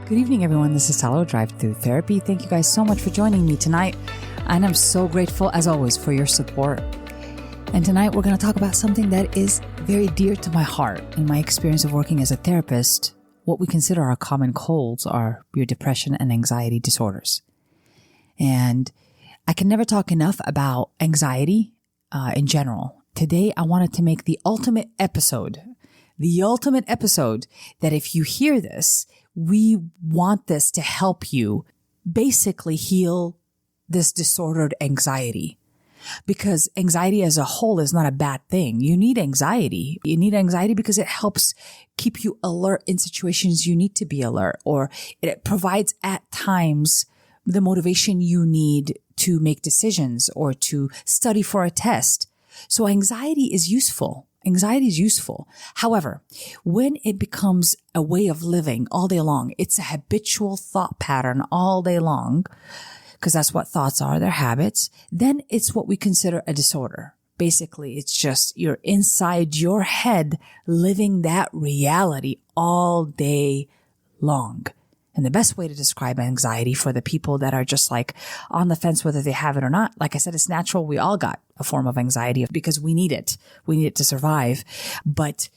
Good evening, everyone. This is Salo, Drive-thru Therapy. Thank you guys so much for joining me tonight. And I'm so grateful, as always, for your support. And tonight we're going to talk about something that is very dear to my heart. In my experience of working as a therapist, what we consider our common colds are your depression and anxiety disorders. And I can never talk enough about anxiety in general. Today, I wanted to make the ultimate episode that if you hear this, we want this to help you basically heal this disordered anxiety. Because anxiety as a whole is not a bad thing. You need anxiety. You need anxiety because it helps keep you alert in situations you need to be alert, or it provides at times the motivation you need to make decisions or to study for a test. So anxiety is useful. Anxiety is useful. However, when it becomes a way of living all day long, it's a habitual thought pattern all day long, because that's what thoughts are, they're habits, then it's what we consider a disorder. Basically, it's just you're inside your head living that reality all day long. And the best way to describe anxiety for the people that are just like on the fence whether they have it or not, like I said, it's natural. We all got a form of anxiety because we need it. We need it to survive. But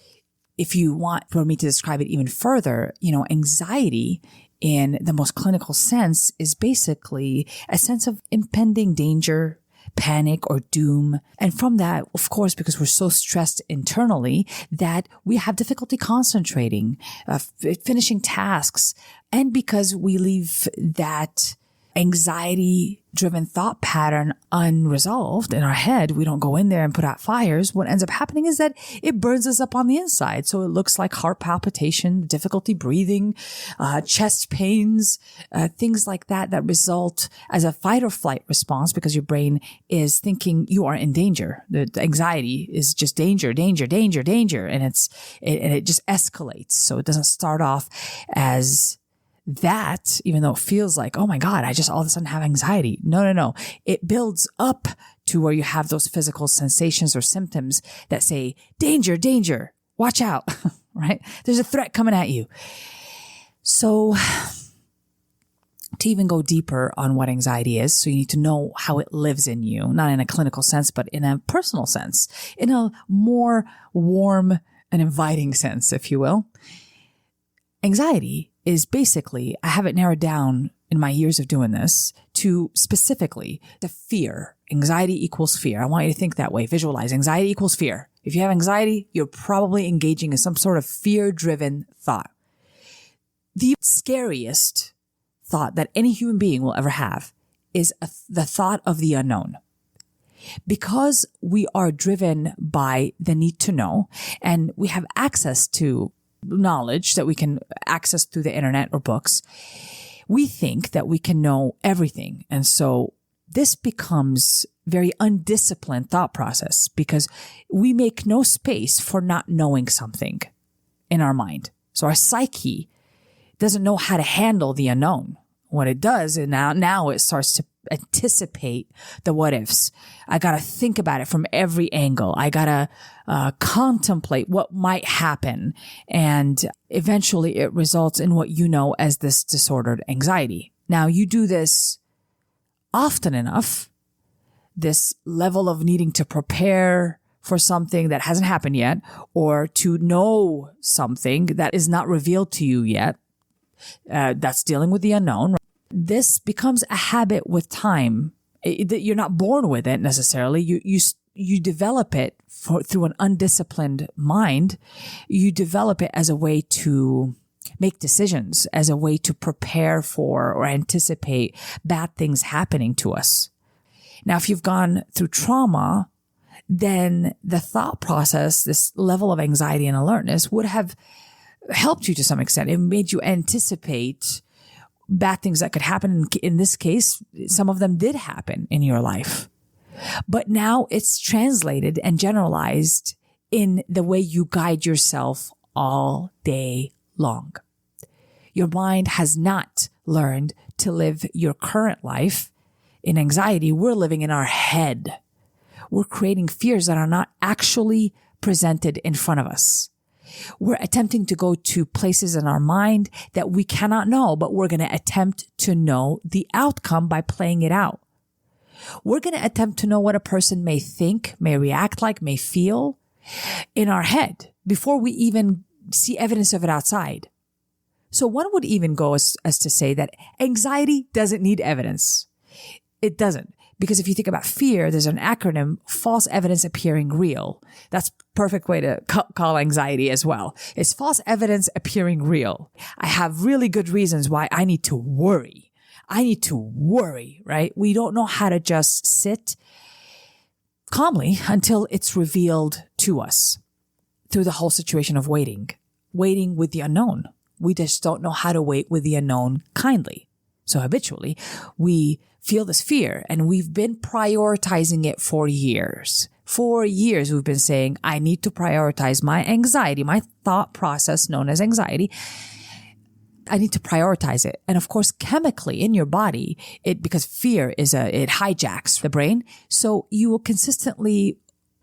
if you want for me to describe it even further, anxiety in the most clinical sense is basically a sense of impending danger, panic, or doom. And from that, of course, because we're so stressed internally that we have difficulty concentrating, finishing tasks, and because we leave that anxiety-driven thought pattern unresolved in our head, we don't go in there and put out fires. What ends up happening is that it burns us up on the inside. So it looks like heart palpitation, difficulty breathing, chest pains, things like that result as a fight or flight response because your brain is thinking you are in danger. The anxiety is just danger, danger, danger, danger. And it just escalates. So it doesn't start off as that, even though it feels like, oh my God, I just all of a sudden have anxiety. No. It builds up to where you have those physical sensations or symptoms that say, danger, danger, watch out, right? There's a threat coming at you. So to even go deeper on what anxiety is, so you need to know how it lives in you, not in a clinical sense, but in a personal sense, in a more warm and inviting sense, if you will. Anxiety is basically, I have it narrowed down in my years of doing this to specifically the fear. Anxiety equals fear. I want you to think that way. Visualize. Anxiety equals fear. If you have anxiety, you're probably engaging in some sort of fear-driven thought. The scariest thought that any human being will ever have is the thought of the unknown. Because we are driven by the need to know, and we have access to knowledge that we can access through the internet or books, we think that we can know everything. And so this becomes very undisciplined thought process because we make no space for not knowing something in our mind. So our psyche doesn't know how to handle the unknown. What it does, and now it starts to anticipate the what ifs. I got to think about it from every angle. I got to contemplate what might happen. And eventually it results in what you know as this disordered anxiety. Now you do this often enough, this level of needing to prepare for something that hasn't happened yet, or to know something that is not revealed to you yet. That's dealing with the unknown. This becomes a habit with time. You're not born with it necessarily. You develop it through an undisciplined mind. You develop it as a way to make decisions, as a way to prepare for or anticipate bad things happening to us. Now, if you've gone through trauma, then the thought process, this level of anxiety and alertness would have helped you to some extent. It made you anticipate bad things that could happen. In this case, some of them did happen in your life. But now it's translated and generalized in the way you guide yourself all day long. Your mind has not learned to live your current life. In anxiety, we're living in our head. We're creating fears that are not actually presented in front of us. We're attempting to go to places in our mind that we cannot know, but we're going to attempt to know the outcome by playing it out. We're going to attempt to know what a person may think, may react like, may feel in our head before we even see evidence of it outside. So one would even go as to say that anxiety doesn't need evidence. It doesn't. Because if you think about fear, there's an acronym, false evidence appearing real. That's perfect way to call anxiety as well. It's false evidence appearing real. I have really good reasons why I need to worry. I need to worry, right? We don't know how to just sit calmly until it's revealed to us through the whole situation of waiting with the unknown. We just don't know how to wait with the unknown kindly. So habitually, we feel this fear and we've been prioritizing it for years. For years, we've been saying, I need to prioritize my anxiety, my thought process known as anxiety. I need to prioritize it. And of course, chemically in your body, because fear it hijacks the brain. So you will consistently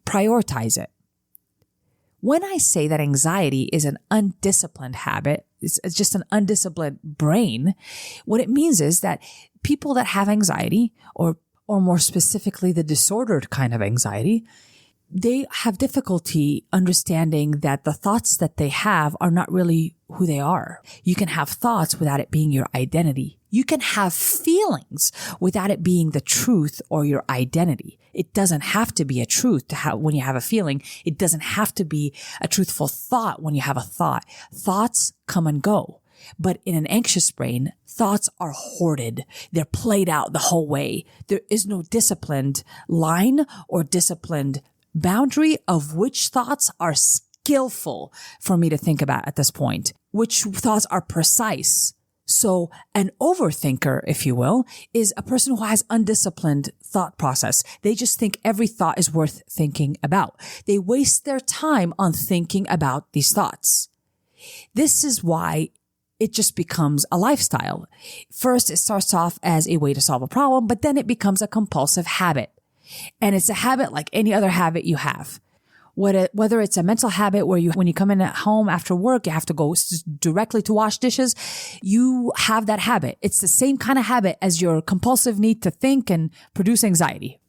prioritize it. When I say that anxiety is an undisciplined habit, it's just an undisciplined brain, what it means is that people that have anxiety, or more specifically, the disordered kind of anxiety, they have difficulty understanding that the thoughts that they have are not really who they are. You can have thoughts without it being your identity. You can have feelings without it being the truth or your identity. It doesn't have to be a truth to have when you have a feeling. It doesn't have to be a truthful thought when you have a thought. Thoughts come and go. But in an anxious brain, thoughts are hoarded. They're played out the whole way. There is no disciplined line or disciplined boundary of which thoughts are skillful for me to think about at this point, which thoughts are precise. So an overthinker, if you will, is a person who has undisciplined thought process. They just think every thought is worth thinking about. They waste their time on thinking about these thoughts. This is why it just becomes a lifestyle. First, it starts off as a way to solve a problem, but then it becomes a compulsive habit. And it's a habit like any other habit you have. Whether it's a mental habit where when you come in at home after work, you have to go directly to wash dishes. You have that habit. It's the same kind of habit as your compulsive need to think and produce anxiety.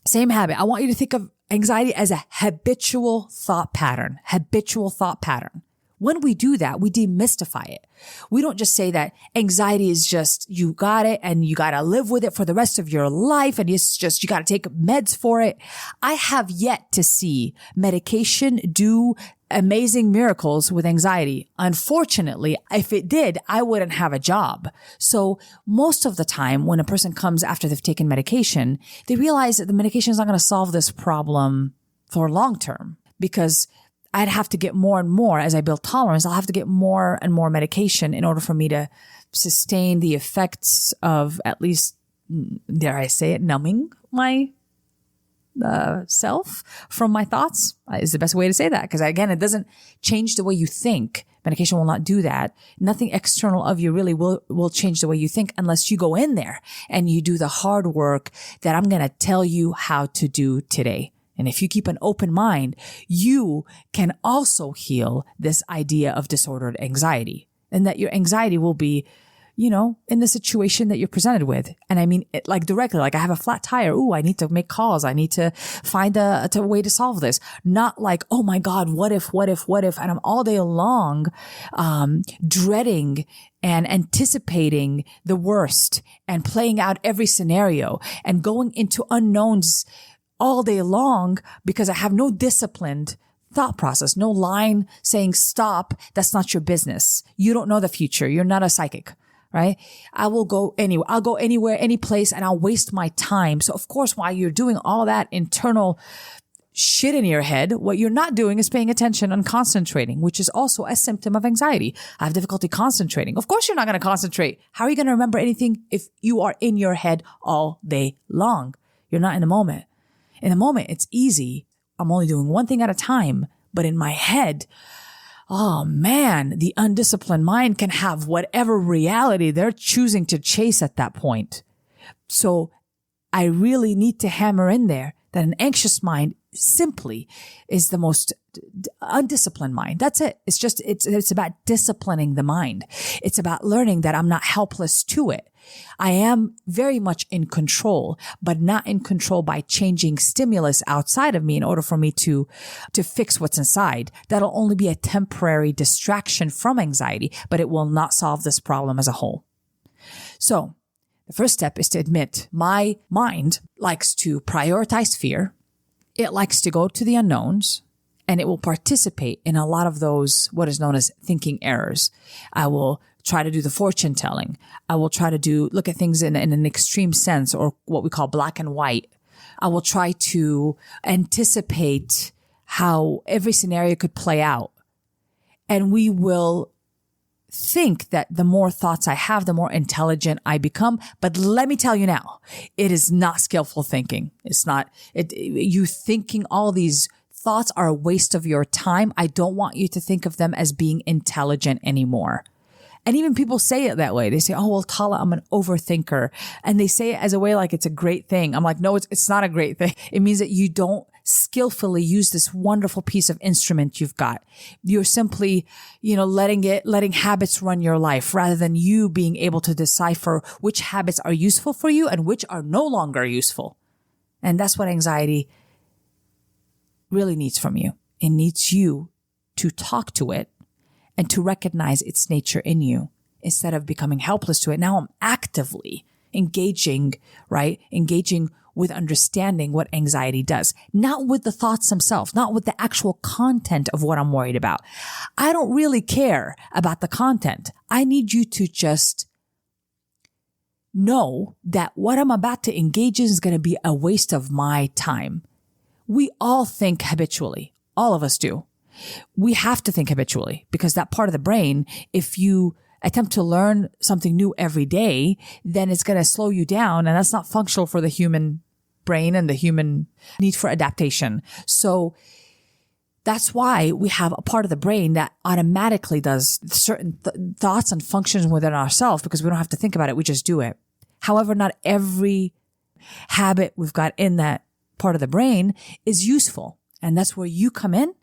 Same habit. I want you to think of anxiety as a habitual thought pattern. Habitual thought pattern. When we do that, we demystify it. We don't just say that anxiety is just, you got it and you got to live with it for the rest of your life and it's just, you got to take meds for it. I have yet to see medication do amazing miracles with anxiety. Unfortunately, if it did, I wouldn't have a job. So most of the time when a person comes after they've taken medication, they realize that the medication is not going to solve this problem for long term, because I'd have to get more and more as I build tolerance. I'll have to get more and more medication in order for me to sustain the effects of, at least, dare I say it, numbing my self from my thoughts is the best way to say that. Because again, it doesn't change the way you think. Medication will not do that. Nothing external of you really will change the way you think unless you go in there and you do the hard work that I'm going to tell you how to do today. And if you keep an open mind, you can also heal this idea of disordered anxiety, and that your anxiety will be, in the situation that you're presented with. And I mean, like directly, like I have a flat tire. Ooh, I need to make calls. I need to find a way to solve this. Not like, oh my God, what if? And I'm all day long, dreading and anticipating the worst and playing out every scenario and going into unknowns all day long because I have no disciplined thought process, no line saying stop. That's not your business. You don't know the future. You're not a psychic, right? I'll go anywhere, any place, and I'll waste my time. So of course, while you're doing all that internal shit in your head, what you're not doing is paying attention and concentrating, which is also a symptom of anxiety. I have difficulty concentrating. Of course, you're not going to concentrate. How are you going to remember anything if you are in your head all day long? You're not in the moment. In the moment, it's easy. I'm only doing one thing at a time. But in my head, oh man, the undisciplined mind can have whatever reality they're choosing to chase at that point. So I really need to hammer in there that an anxious mind simply is the most undisciplined mind. That's it. It's about disciplining the mind. It's about learning that I'm not helpless to it. I am very much in control, but not in control by changing stimulus outside of me in order for me to fix what's inside. That'll only be a temporary distraction from anxiety, but it will not solve this problem as a whole. So the first step is to admit my mind likes to prioritize fear. It likes to go to the unknowns, and it will participate in a lot of those, what is known as thinking errors. I will try to do the fortune telling. I will try to look at things in an extreme sense, or what we call black and white. I will try to anticipate how every scenario could play out. And we will think that the more thoughts I have, the more intelligent I become. But let me tell you now, it is not skillful thinking. It's not, you thinking all these thoughts are a waste of your time. I don't want you to think of them as being intelligent anymore. And even people say it that way. They say, oh, well, Tala, I'm an overthinker. And they say it as a way like it's a great thing. I'm like, no, it's not a great thing. It means that you don't skillfully use this wonderful piece of instrument you've got. You're simply, letting habits run your life rather than you being able to decipher which habits are useful for you and which are no longer useful. And that's what anxiety really needs from you. It needs you to talk to it and to recognize its nature in you instead of becoming helpless to it. Now I'm actively engaging with understanding what anxiety does, not with the thoughts themselves, not with the actual content of what I'm worried about. I don't really care about the content. I need you to just know that what I'm about to engage in is going to be a waste of my time. We all think habitually. All of us do. We have to think habitually because that part of the brain, if you attempt to learn something new every day, then it's going to slow you down. And that's not functional for the human brain and the human need for adaptation. So that's why we have a part of the brain that automatically does certain thoughts and functions within ourselves because we don't have to think about it. We just do it. However, not every habit we've got in that part of the brain is useful. And that's where you come in.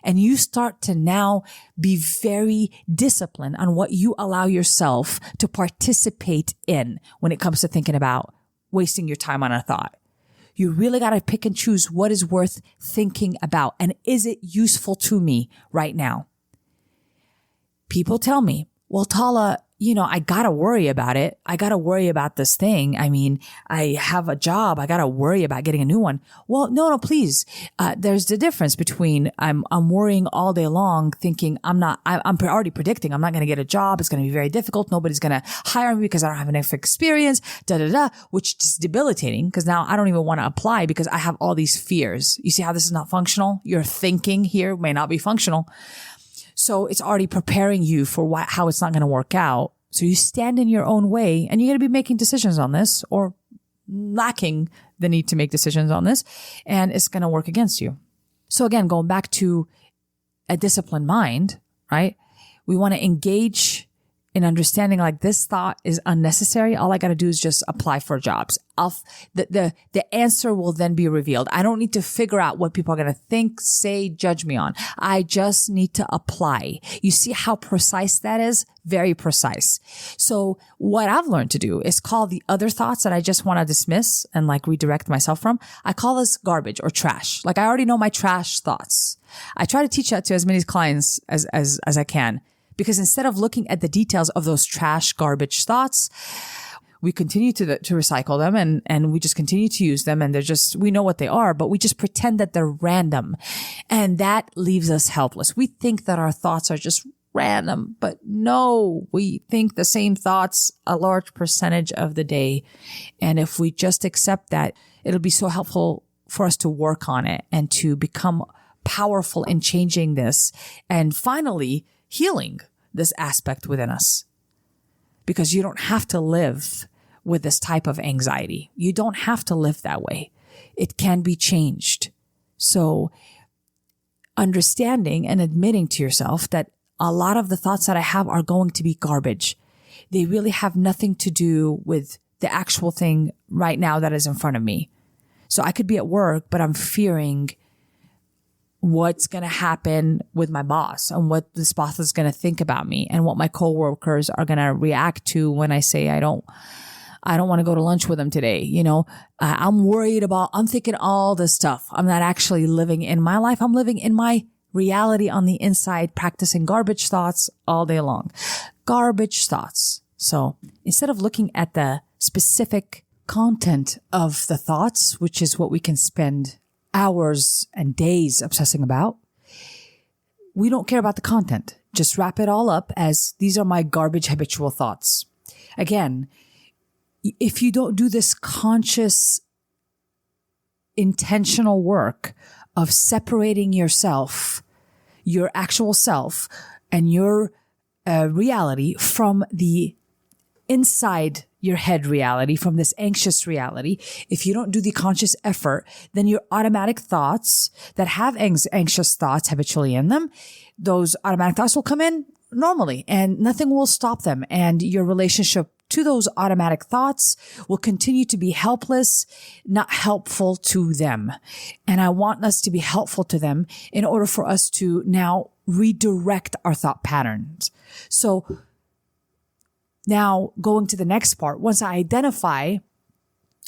And you start to now be very disciplined on what you allow yourself to participate in when it comes to thinking about wasting your time on a thought. You really got to pick and choose what is worth thinking about. And is it useful to me right now? People tell me, well, Tala, I got to worry about it. I got to worry about this thing. I mean, I have a job. I got to worry about getting a new one. Well, no, please. There's the difference between I'm worrying all day long thinking I'm already predicting I'm not going to get a job. It's going to be very difficult. Nobody's going to hire me because I don't have enough experience, which is debilitating because now I don't even want to apply because I have all these fears. You see how this is not functional? Your thinking here may not be functional. So it's already preparing you for how it's not going to work out. So you stand in your own way and you're going to be making decisions on this or lacking the need to make decisions on this. And it's going to work against you. So again, going back to a disciplined mind, right? We want to engage in understanding like this thought is unnecessary. All I got to do is just apply for jobs. The answer will then be revealed. I don't need to figure out what people are going to think, say, judge me on. I just need to apply. You see how precise that is? Very precise. So what I've learned to do is call the other thoughts that I just want to dismiss and like redirect myself from. I call this garbage or trash. Like I already know my trash thoughts. I try to teach that to as many clients as I can. Because instead of looking at the details of those trash, garbage thoughts, we continue to recycle them and we just continue to use them. And we know what they are, but we just pretend that they're random. And that leaves us helpless. We think that our thoughts are just random, but no, we think the same thoughts a large percentage of the day. And if we just accept that, it'll be so helpful for us to work on it and to become powerful in changing this and finally healing this aspect within us. Because you don't have to live with this type of anxiety. You don't have to live that way. It can be changed. So understanding and admitting to yourself that a lot of the thoughts that I have are going to be garbage. They really have nothing to do with the actual thing right now that is in front of me. So I could be at work, but I'm fearing what's going to happen with my boss and what this boss is going to think about me and what my coworkers are going to react to when I say I don't want to go to lunch with them today. I'm thinking all this stuff. I'm not actually living in my life. I'm living in my reality on the inside, practicing garbage thoughts all day long. Garbage thoughts. So instead of looking at the specific content of the thoughts, which is what we can spend hours and days obsessing about, we don't care about the content. Just wrap it all up as these are my garbage habitual thoughts. Again, if you don't do this conscious, intentional work of separating yourself, your actual self, and your reality from the inside your head reality, from this anxious reality, if you don't do the conscious effort, then your automatic thoughts that have anxious thoughts habitually in them, those automatic thoughts will come in normally and nothing will stop them. And your relationship to those automatic thoughts will continue to be helpless, not helpful to them. And I want us to be helpful to them in order for us to now redirect our thought patterns. So now going to the next part, once I identify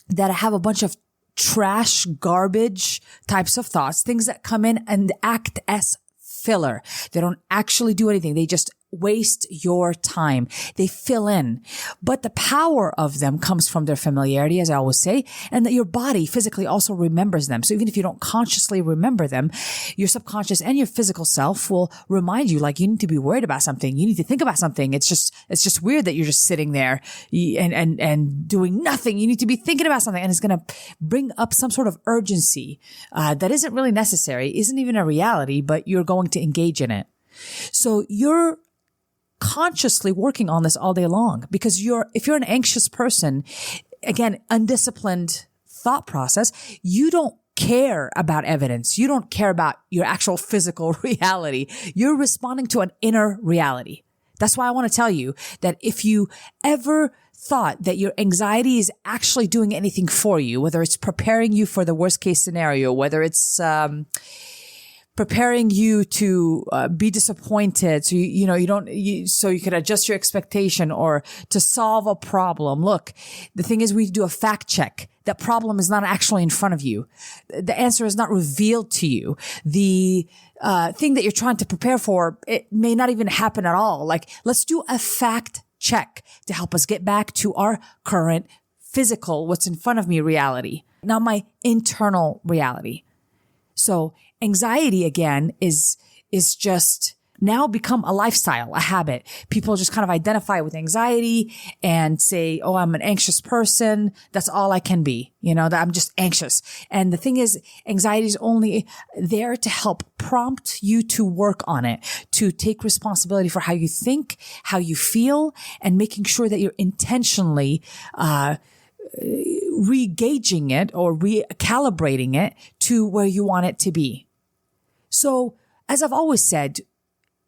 that I have a bunch of trash, garbage types of thoughts, things that come in and act as filler. They don't actually do anything. They just waste your time. They fill in. But the power of them comes from their familiarity, as I always say, and that your body physically also remembers them. So even if you don't consciously remember them, your subconscious and your physical self will remind you, like, you need to be worried about something. You need to think about something. It's just weird that you're just sitting there and doing nothing. You need to be thinking about something, and it's going to bring up some sort of urgency that isn't really necessary, isn't even a reality, but you're going to engage in it. So you're consciously working on this all day long, because if you're an anxious person, again, undisciplined thought process, you don't care about evidence. You don't care about your actual physical reality. You're responding to an inner reality. That's why I want to tell you that if you ever thought that your anxiety is actually doing anything for you, whether it's preparing you for the worst case scenario, whether it's preparing you to be disappointed, so so you can adjust your expectation, or to solve a problem. Look, the thing is, we do a fact check. That problem is not actually in front of you. The answer is not revealed to you. The thing that you're trying to prepare for, it may not even happen at all. Like, let's do a fact check to help us get back to our current physical, what's in front of me reality, not my internal reality. So anxiety, again, is just now become a lifestyle, a habit. People just kind of identify with anxiety and say, oh, I'm an anxious person. That's all I can be, that I'm just anxious. And the thing is, anxiety is only there to help prompt you to work on it, to take responsibility for how you think, how you feel, and making sure that you're intentionally, re-gauging it or recalibrating it to where you want it to be. So, as I've always said,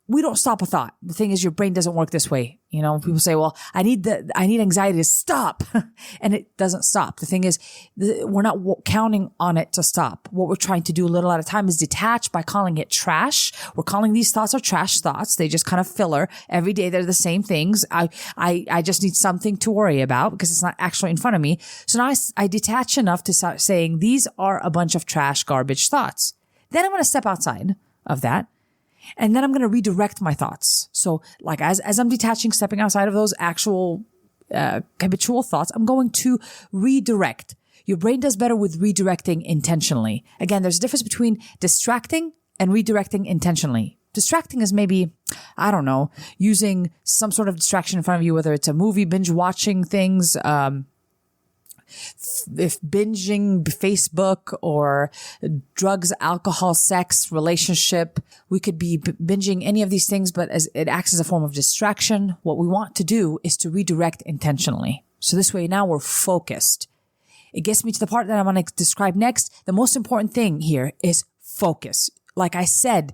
we don't stop a thought. The thing is, your brain doesn't work this way. People say, well, I need anxiety to stop. And it doesn't stop. The thing is, we're not counting on it to stop. What we're trying to do a little at a time is detach by calling it trash. We're calling these thoughts are trash thoughts. They just kind of filler. Every day they're the same things. I just need something to worry about because it's not actually in front of me. So now I detach enough to start saying these are a bunch of trash, garbage thoughts. Then I'm going to step outside of that. And then I'm going to redirect my thoughts. So like as I'm detaching, stepping outside of those actual habitual thoughts, I'm going to redirect. Your brain does better with redirecting intentionally. Again, there's a difference between distracting and redirecting intentionally. Distracting is maybe, I don't know, using some sort of distraction in front of you, whether it's a movie, binge watching things, if binging Facebook, or drugs, alcohol, sex, relationship. We could be binging any of these things, but as it acts as a form of distraction, what we want to do is to redirect intentionally. So this way now we're focused. It gets me to the part that I want to describe next. The most important thing here is focus. Like I said,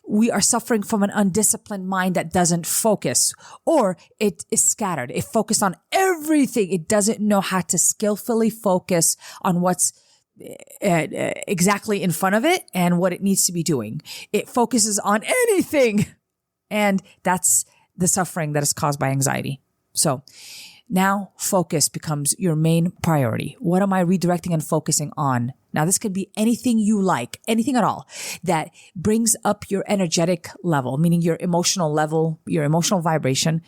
we are suffering from an undisciplined mind that doesn't focus, or it is scattered. It focused on everything. It doesn't know how to skillfully focus on what's exactly in front of it and what it needs to be doing. It focuses on anything. And that's the suffering that is caused by anxiety. So now focus becomes your main priority. What am I redirecting and focusing on? Now, this could be anything you like, anything at all that brings up your energetic level, meaning your emotional level, your emotional vibration.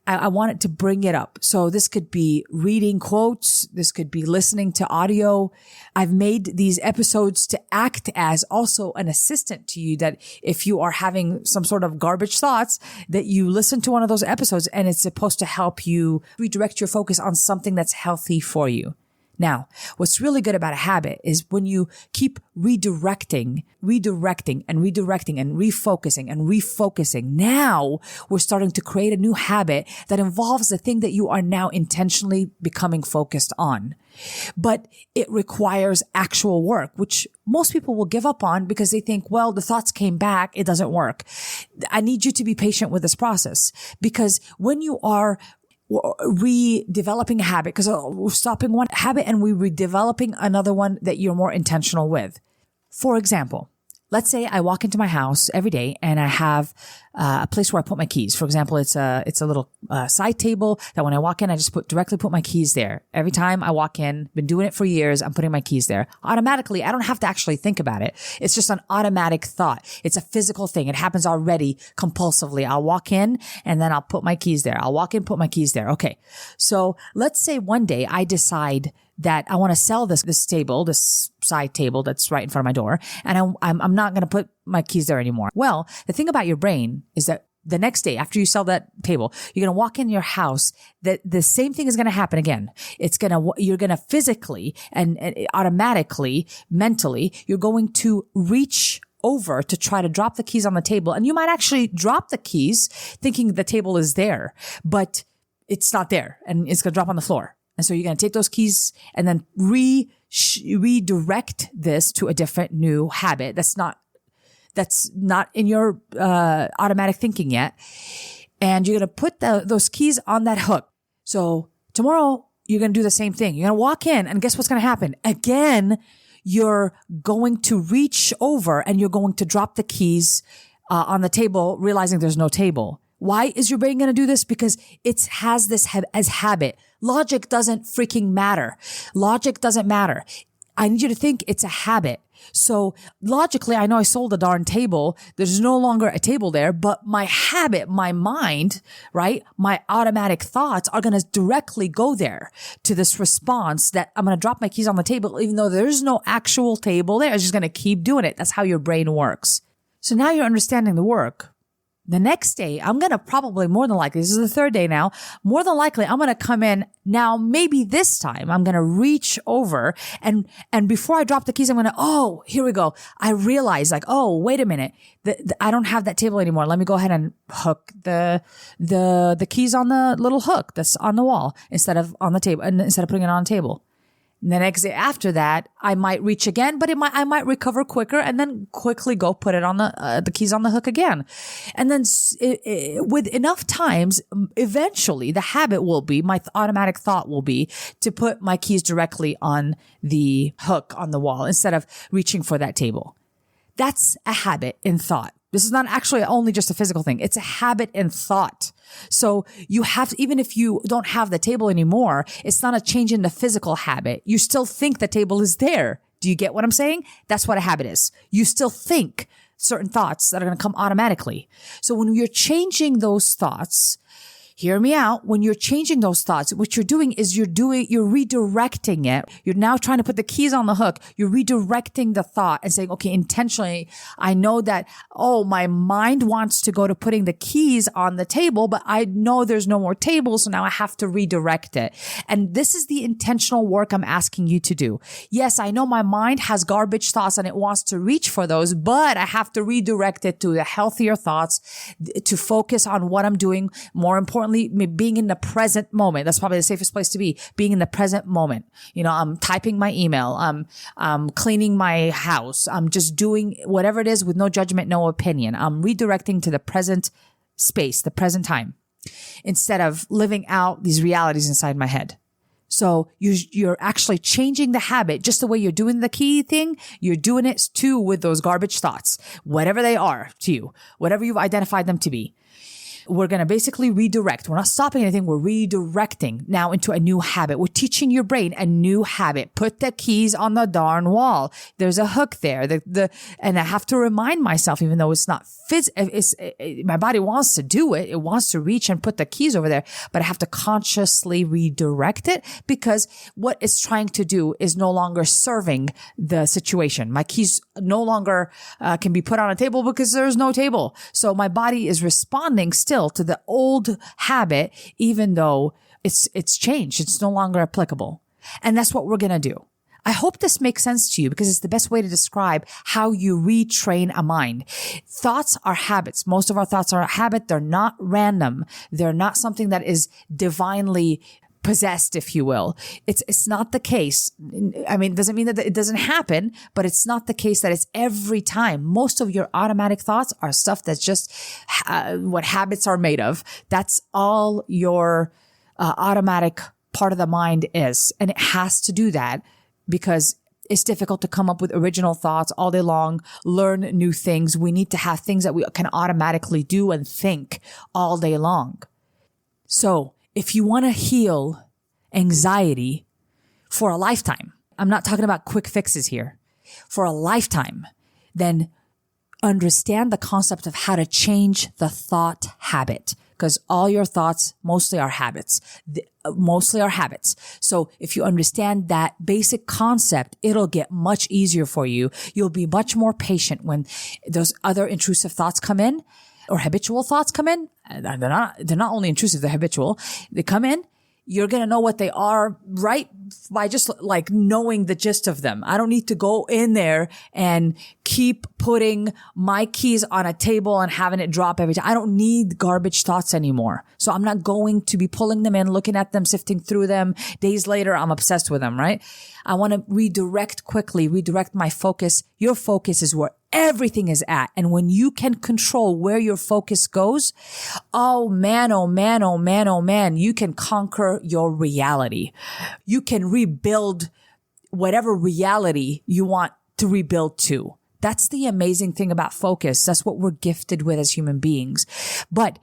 I want it to bring it up. So this could be reading quotes. This could be listening to audio. I've made these episodes to act as also an assistant to you, that if you are having some sort of garbage thoughts, that you listen to one of those episodes, and it's supposed to help you redirect your focus on something that's healthy for you. Now, what's really good about a habit is when you keep redirecting and refocusing. Now we're starting to create a new habit that involves the thing that you are now intentionally becoming focused on. But it requires actual work, which most people will give up on because they think, well, the thoughts came back. It doesn't work. I need you to be patient with this process, because when you are redeveloping a habit, because we're stopping one habit and we're redeveloping another one that you're more intentional with. For example, let's say I walk into my house every day and I have a place where I put my keys. For example, it's a little side table that when I walk in, I just directly put my keys there. Every time I walk in, been doing it for years, I'm putting my keys there. Automatically, I don't have to actually think about it. It's just an automatic thought. It's a physical thing. It happens already compulsively. I'll walk in and then I'll put my keys there. I'll walk in, put my keys there. Okay. So let's say one day I decide that I want to sell this table, this side table that's right in front of my door, and I'm not going to put my keys there anymore. Well, the thing about your brain is that the next day after you sell that table, you're going to walk in your house, that the same thing is going to happen again. You're going to physically and automatically, mentally, you're going to reach over to try to drop the keys on the table. And you might actually drop the keys thinking the table is there, but it's not there and it's going to drop on the floor. And so you're going to take those keys and then redirect this to a different new habit that's not in your automatic thinking yet. And you're going to put those keys on that hook. So tomorrow you're going to do the same thing. You're going to walk in and guess what's going to happen? Again, you're going to reach over and you're going to drop the keys on the table, realizing there's no table. Why is your brain going to do this? Because it has this as habit. Logic doesn't freaking matter. Logic doesn't matter. I need you to think it's a habit. So logically, I know I sold a darn table. There's no longer a table there, but my habit, my mind, right? My automatic thoughts are going to directly go there to this response that I'm going to drop my keys on the table, even though there's no actual table there. It's just going to keep doing it. That's how your brain works. So now you're understanding the work. The next day, I'm going to probably more than likely, this is the third day now, more than likely, I'm going to come in now, maybe this time I'm going to reach over and before I drop the keys, I'm going to, oh, here we go. I realize like, oh, wait a minute. I don't have that table anymore. Let me go ahead and hook the keys on the little hook that's on the wall instead of on the table and instead of putting it on the table. And the next day after that, I might reach again, but I might recover quicker and then quickly go put it on the keys on the hook again. And then with enough times, eventually the habit will be, my automatic thought will be to put my keys directly on the hook on the wall instead of reaching for that table. That's a habit in thought. This is not actually only just a physical thing. It's a habit in thought. So you have to, even if you don't have the table anymore, it's not a change in the physical habit. You still think the table is there. Do you get what I'm saying? That's what a habit is. You still think certain thoughts that are going to come automatically. So when you're changing those thoughts, hear me out. When you're changing those thoughts, what you're doing is you're redirecting it. You're now trying to put the keys on the hook. You're redirecting the thought and saying, okay, intentionally, I know that, oh, my mind wants to go to putting the keys on the table, but I know there's no more table. So now I have to redirect it. And this is the intentional work I'm asking you to do. Yes, I know my mind has garbage thoughts and it wants to reach for those, but I have to redirect it to the healthier thoughts to focus on what I'm doing. More importantly, being in the present moment. That's probably the safest place to be, being in the present moment. You know, I'm typing my email. I'm cleaning my house. I'm just doing whatever it is with no judgment, no opinion. I'm redirecting to the present space, the present time, instead of living out these realities inside my head. So you're actually changing the habit just the way you're doing the key thing. You're doing it too with those garbage thoughts, whatever they are to you, whatever you've identified them to be. We're going to basically redirect. We're not stopping anything. We're redirecting now into a new habit. We're teaching your brain a new habit. Put the keys on the darn wall. There's a hook there. And I have to remind myself, even though it's not my body wants to do it. It wants to reach and put the keys over there, but I have to consciously redirect it because what it's trying to do is no longer serving the situation. My keys no longer can be put on a table because there's no table. So my body is responding still to the old habit, even though it's changed. It's no longer applicable. And that's what we're going to do. I hope this makes sense to you because it's the best way to describe how you retrain a mind. Thoughts are habits. Most of our thoughts are a habit. They're not random. They're not something that is divinely possessed, if you will. It's not the case. I mean, it doesn't mean that it doesn't happen, but it's not the case that it's every time. Most of your automatic thoughts are stuff that's just what habits are made of. That's all your automatic part of the mind is. And it has to do that because it's difficult to come up with original thoughts all day long, learn new things. We need to have things that we can automatically do and think all day long. So if you want to heal anxiety for a lifetime, I'm not talking about quick fixes here, for a lifetime, then understand the concept of how to change the thought habit. Because all your thoughts mostly are habits. So if you understand that basic concept, it'll get much easier for you. You'll be much more patient when those other intrusive thoughts come in or habitual thoughts come in. They're not only intrusive, they're habitual. They come in. You're going to know what they are right by just like knowing the gist of them. I don't need to go in there and keep putting my keys on a table and having it drop every time. I don't need garbage thoughts anymore. So I'm not going to be pulling them in, looking at them, sifting through them. Days later, I'm obsessed with them, right? I want to redirect my focus. Your focus is where everything is at. And when you can control where your focus goes, oh man, you can conquer your reality. You can rebuild whatever reality you want to rebuild to. That's the amazing thing about focus. That's what we're gifted with as human beings. But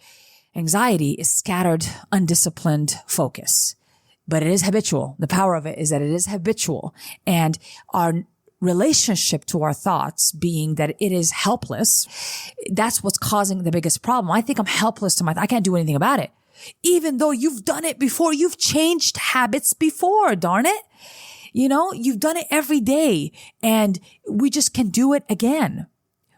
anxiety is scattered, undisciplined focus. But it is habitual. The power of it is that it is habitual. And our relationship to our thoughts being that it is helpless, that's what's causing the biggest problem. I think I'm helpless to I can't do anything about it. Even though you've done it before, you've changed habits before, darn it. You know, you've done it every day and we just can do it again.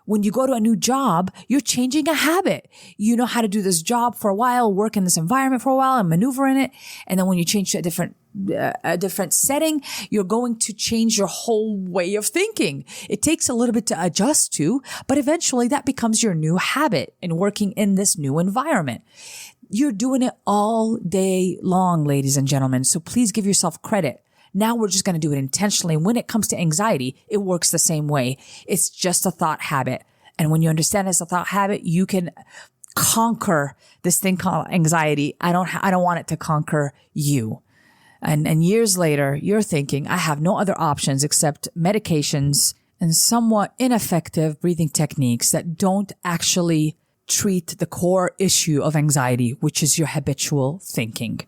When you go to a new job, you're changing a habit. You know how to do this job for a while, work in this environment for a while and maneuver in it. And then when you change to a different setting, you're going to change your whole way of thinking. It takes a little bit to adjust to, but eventually that becomes your new habit in working in this new environment. You're doing it all day long, ladies and gentlemen. So please give yourself credit. Now we're just going to do it intentionally. When it comes to anxiety, it works the same way. It's just a thought habit. And when you understand it's a thought habit, you can conquer this thing called anxiety. I don't want it to conquer you. And years later, you're thinking, I have no other options except medications and somewhat ineffective breathing techniques that don't actually treat the core issue of anxiety, which is your habitual thinking.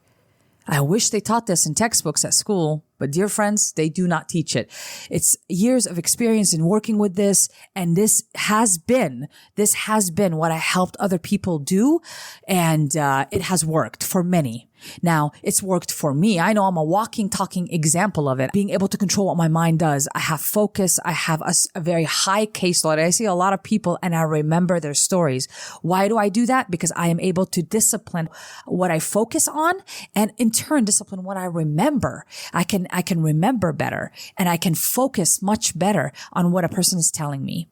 I wish they taught this in textbooks at school, but dear friends, they do not teach it. It's years of experience in working with this, and this has been what I helped other people do, and it has worked for many. Now, it's worked for me. I know I'm a walking, talking example of it. Being able to control what my mind does. I have focus. I have a very high caseload. I see a lot of people and I remember their stories. Why do I do that? Because I am able to discipline what I focus on and in turn discipline what I remember. I can remember better and I can focus much better on what a person is telling me.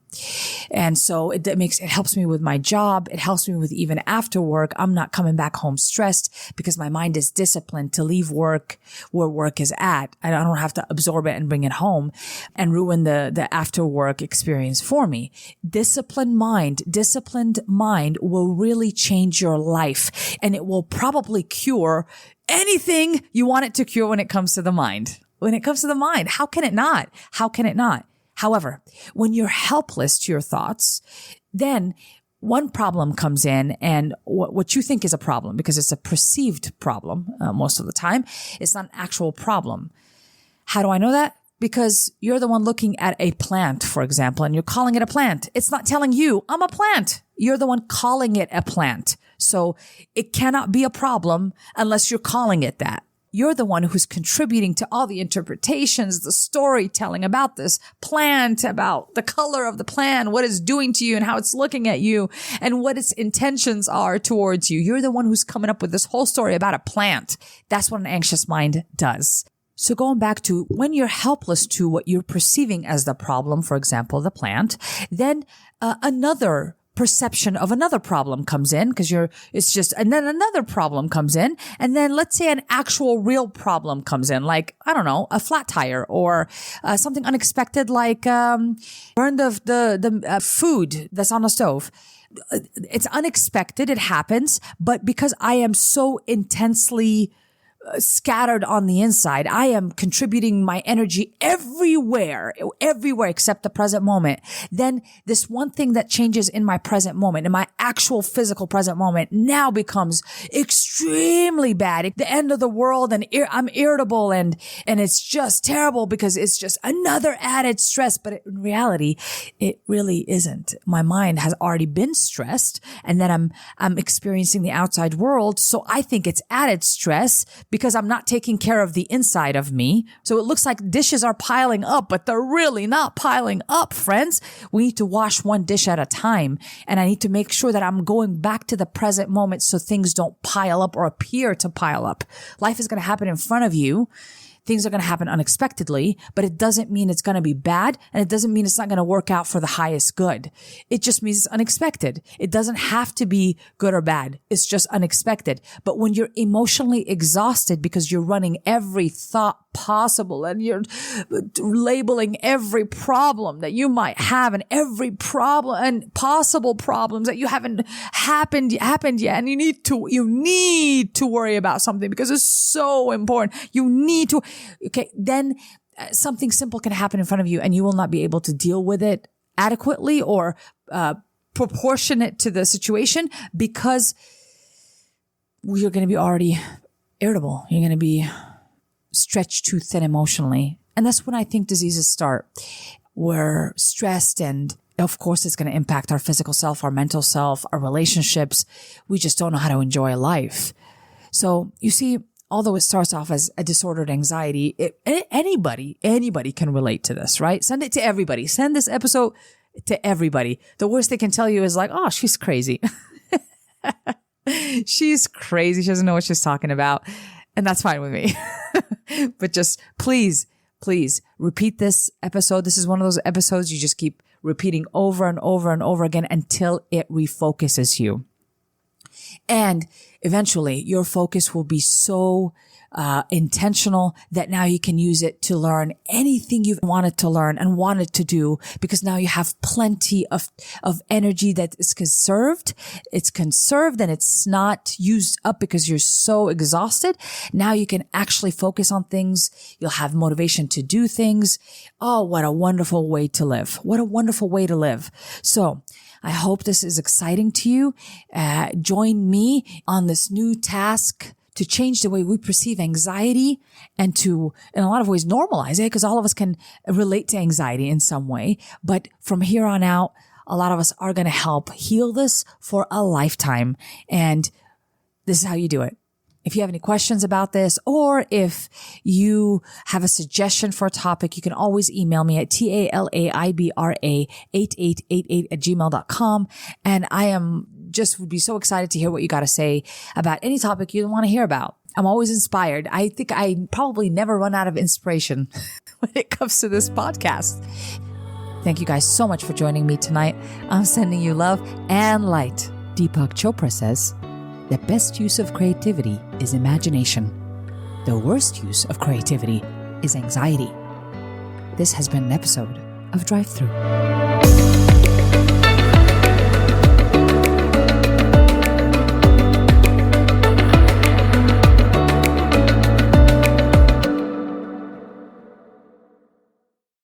And so it helps me with my job. It helps me with even after work. I'm not coming back home stressed because my mind is disciplined to leave work where work is at. I don't have to absorb it and bring it home and ruin the after work experience for me. Disciplined mind will really change your life and it will probably cure anything you want it to cure when it comes to the mind. When it comes to the mind, how can it not? How can it not? However, when you're helpless to your thoughts, then one problem comes in, and what you think is a problem, because it's a perceived problem most of the time, it's not an actual problem. How do I know that? Because you're the one looking at a plant, for example, and you're calling it a plant. It's not telling you, I'm a plant. You're the one calling it a plant. So it cannot be a problem unless you're calling it that. You're the one who's contributing to all the interpretations, the storytelling about this plant, about the color of the plant, what it's doing to you and how it's looking at you and what its intentions are towards you. You're the one who's coming up with this whole story about a plant. That's what an anxious mind does. So going back to when you're helpless to what you're perceiving as the problem, for example, the plant, then another perception of another problem comes in and then another problem comes in. And then let's say an actual real problem comes in, like, I don't know, a flat tire or something unexpected like burn the food that's on the stove. It's unexpected. It happens. But because I am so intensely scattered on the inside, I am contributing my energy everywhere except the present moment. Then this one thing that changes in my present moment, in my actual physical present moment, now becomes extremely bad. The end of the world, and I'm irritable, and it's just terrible because it's just another added stress. But in reality, it really isn't. My mind has already been stressed, and then I'm experiencing the outside world. So I think it's added stress because I'm not taking care of the inside of me. So it looks like dishes are piling up, but they're really not piling up, friends. We need to wash one dish at a time. And I need to make sure that I'm going back to the present moment so things don't pile up or appear to pile up. Life is going to happen in front of you. Things are going to happen unexpectedly, but it doesn't mean it's going to be bad, and it doesn't mean it's not going to work out for the highest good. It just means it's unexpected. It doesn't have to be good or bad. It's just unexpected. But when you're emotionally exhausted because you're running every thought possible and you're labeling every problem that you might have and every problem and possible problems that you haven't happened yet, and you need to worry about something because it's so important. You need to. Okay, then something simple can happen in front of you and you will not be able to deal with it adequately or proportionate to the situation because you're going to be already irritable. You're going to be stretched too thin emotionally. And that's when I think diseases start. We're stressed, and of course it's going to impact our physical self, our mental self, our relationships. We just don't know how to enjoy life. So you see, although it starts off as a disordered anxiety, anybody can relate to this, right? Send it to everybody. Send this episode to everybody. The worst they can tell you is like, oh, she's crazy. She's crazy. She doesn't know what she's talking about. And that's fine with me. But just please repeat this episode. This is one of those episodes you just keep repeating over and over and over again until it refocuses you. And eventually your focus will be so intentional that now you can use it to learn anything you've wanted to learn and wanted to do, because now you have plenty of energy that is conserved. It's conserved and it's not used up because you're so exhausted. Now you can actually focus on things. You'll have motivation to do things. Oh, what a wonderful way to live. What a wonderful way to live. So I hope this is exciting to you. Join me on this new task to change the way we perceive anxiety and to, in a lot of ways, normalize it, because all of us can relate to anxiety in some way. But from here on out, a lot of us are going to help heal this for a lifetime. And this is how you do it. If you have any questions about this, or if you have a suggestion for a topic, you can always email me at talaibra8888@gmail.com. And I would be so excited to hear what you got to say about any topic you want to hear about. I'm always inspired. I think I probably never run out of inspiration when it comes to this podcast. Thank you guys so much for joining me tonight. I'm sending you love and light. Deepak Chopra says, the best use of creativity is imagination. The worst use of creativity is anxiety. This has been an episode of Drive-thru.